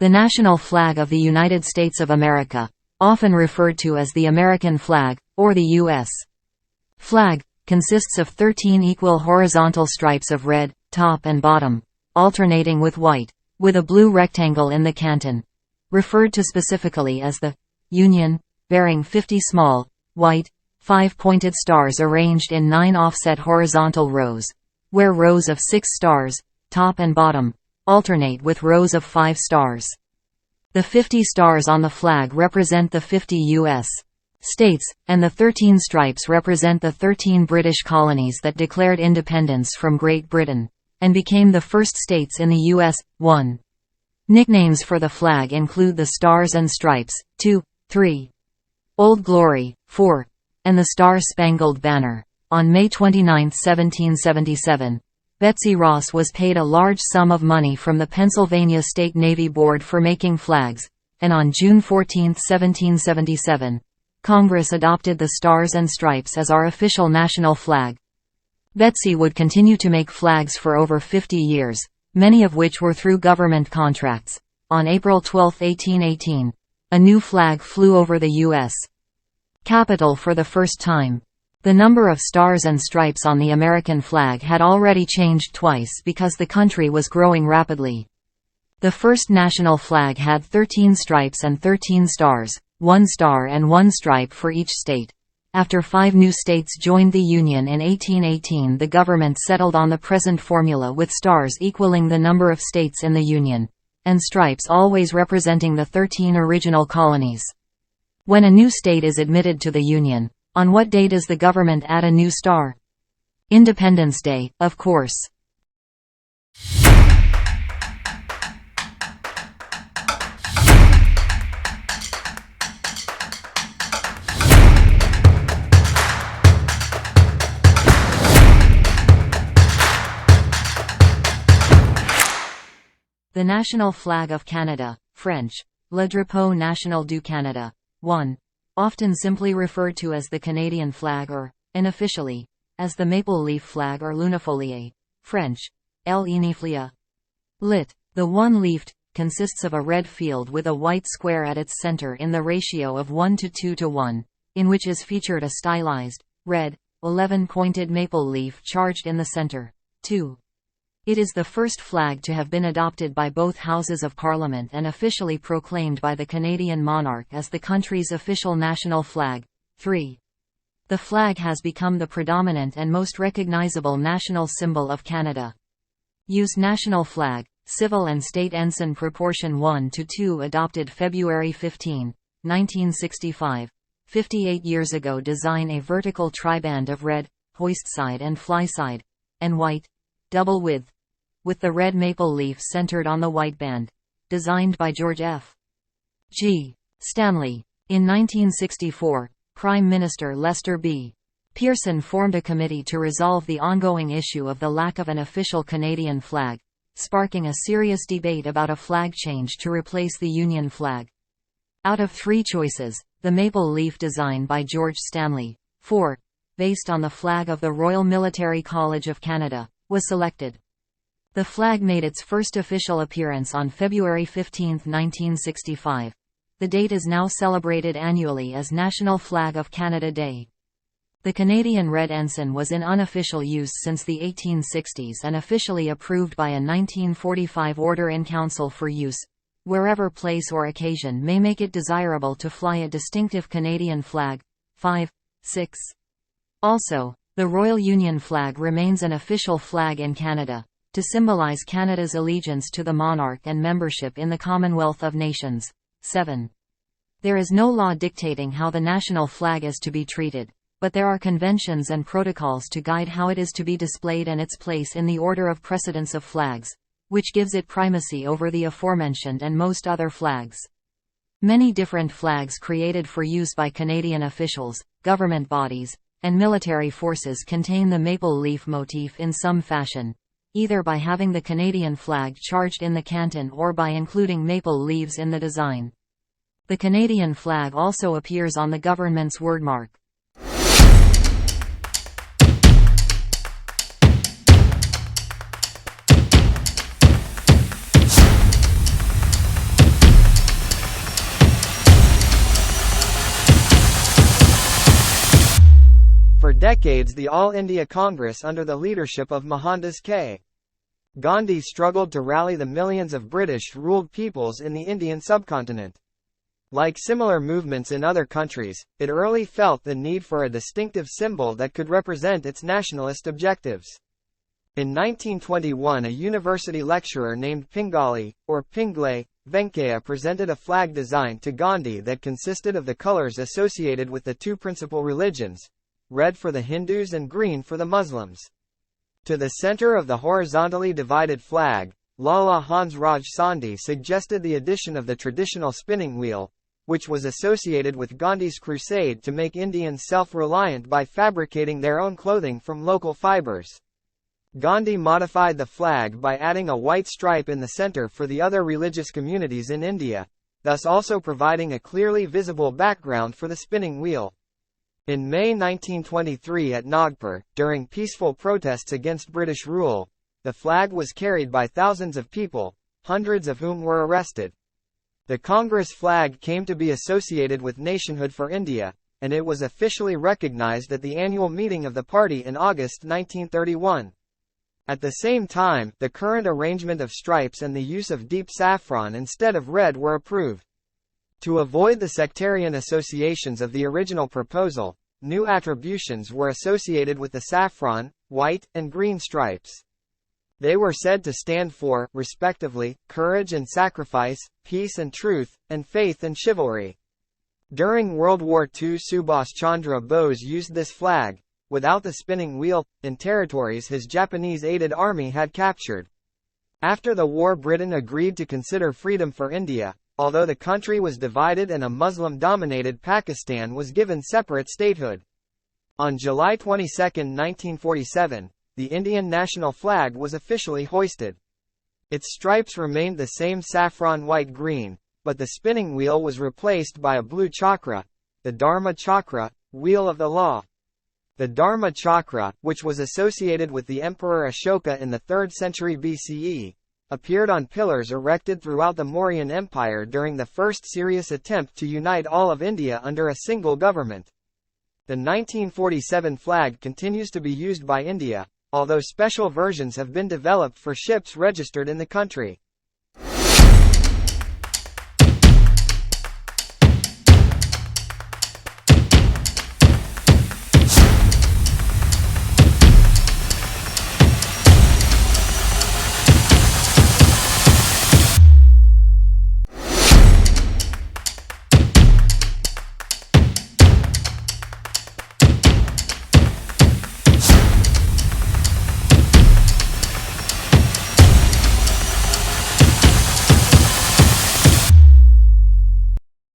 The national flag of the United States of America, often referred to as the American flag, or the U.S. flag, consists of 13 equal horizontal stripes of red, top and bottom, alternating with white, with a blue rectangle in the canton, referred to specifically as the Union, bearing 50 small, white, 5-pointed stars arranged in 9 offset horizontal rows, where rows of 6 stars, top and bottom, alternate with rows of 5 stars. The 50 stars on the flag represent the 50 U.S. states, and the 13 stripes represent the 13 British colonies that declared independence from Great Britain, and became the first states in the U.S. 1. Nicknames for the flag include the Stars and Stripes, 2, 3, Old Glory, 4, and the Star-Spangled Banner. On May 29, 1777, Betsy Ross was paid a large sum of money from the Pennsylvania State Navy Board for making flags, and on June 14, 1777, Congress adopted the Stars and Stripes as our official national flag. Betsy would continue to make flags for over 50 years, many of which were through government contracts. On April 12, 1818, a new flag flew over the U.S. Capitol for the first time. The number of stars and stripes on the American flag had already changed twice because the country was growing rapidly. The first national flag had 13 stripes and 13 stars, 1 star and 1 stripe for each state. After 5 new states joined the Union in 1818, the government settled on the present formula, with stars equaling the number of states in the Union, and stripes always representing the 13 original colonies. When a new state is admitted to the Union, on what day does the government add a new star? Independence Day, of course. The national flag of Canada, French, Le Drapeau national du Canada. 1. Often simply referred to as the Canadian flag or, unofficially, as the maple leaf flag or l'unifolie, French, l'uniflia. Lit. The one-leafed, consists of a red field with a white square at its center in the ratio of 1 to 2 to 1, in which is featured a stylized, red, 11-pointed maple leaf charged in the center. 2. It is the first flag to have been adopted by both Houses of Parliament and officially proclaimed by the Canadian monarch as the country's official national flag. 3. The flag has become the predominant and most recognizable national symbol of Canada. Use national flag, civil and state ensign proportion 1 to 2 adopted February 15, 1965. 58 years ago. Design a vertical triband of red, hoist side and fly side, and white, double width, with the red maple leaf centered on the white band. Designed by George F. G. Stanley. In 1964, Prime Minister Lester B. Pearson formed a committee to resolve the ongoing issue of the lack of an official Canadian flag, sparking a serious debate about a flag change to replace the Union flag. Out of 3 choices, the maple leaf design by George Stanley, 4, based on the flag of the Royal Military College of Canada, was selected. The flag made its first official appearance on February 15, 1965. The date is now celebrated annually as National Flag of Canada Day. The Canadian Red Ensign was in unofficial use since the 1860s and officially approved by a 1945 Order in Council for use, wherever place or occasion may make it desirable to fly a distinctive Canadian flag. 5. 6. Also, the Royal Union flag remains an official flag in Canada, to symbolize Canada's allegiance to the monarch and membership in the Commonwealth of Nations. 7. There is no law dictating how the national flag is to be treated, but there are conventions and protocols to guide how it is to be displayed and its place in the order of precedence of flags, which gives it primacy over the aforementioned and most other flags. Many different flags created for use by Canadian officials, government bodies, and military forces contain the maple leaf motif in some fashion, either by having the Canadian flag charged in the canton or by including maple leaves in the design. The Canadian flag also appears on the government's wordmark. invades the All India Congress under the leadership of Mohandas K. Gandhi struggled to rally the millions of British-ruled peoples in the Indian subcontinent. Like similar movements in other countries, it early felt the need for a distinctive symbol that could represent its nationalist objectives. In 1921, a university lecturer named Pingali, or Pingle, Venkaya presented a flag design to Gandhi that consisted of the colors associated with the two principal religions, red for the Hindus and green for the Muslims. To the center of the horizontally divided flag, Lala Hans Raj Sandhi suggested the addition of the traditional spinning wheel, which was associated with Gandhi's crusade to make Indians self-reliant by fabricating their own clothing from local fibers. Gandhi modified the flag by adding a white stripe in the center for the other religious communities in India, thus also providing a clearly visible background for the spinning wheel. In May 1923 at Nagpur, during peaceful protests against British rule, the flag was carried by thousands of people, hundreds of whom were arrested. The Congress flag came to be associated with nationhood for India, and it was officially recognized at the annual meeting of the party in August 1931. At the same time, the current arrangement of stripes and the use of deep saffron instead of red were approved. To avoid the sectarian associations of the original proposal, new attributions were associated with the saffron, white, and green stripes. They were said to stand for, respectively, courage and sacrifice, peace and truth, and faith and chivalry. During World War II, Subhas Chandra Bose used this flag, without the spinning wheel, in territories his Japanese-aided army had captured. After the war, Britain agreed to consider freedom for India, although the country was divided and a Muslim-dominated Pakistan was given separate statehood. On July 22, 1947, the Indian national flag was officially hoisted. Its stripes remained the same saffron white-green, but the spinning wheel was replaced by a blue chakra, the Dharma Chakra, wheel of the law. The Dharma Chakra, which was associated with the Emperor Ashoka in the 3rd century BCE, appeared on pillars erected throughout the Mauryan Empire during the first serious attempt to unite all of India under a single government. The 1947 flag continues to be used by India, although special versions have been developed for ships registered in the country.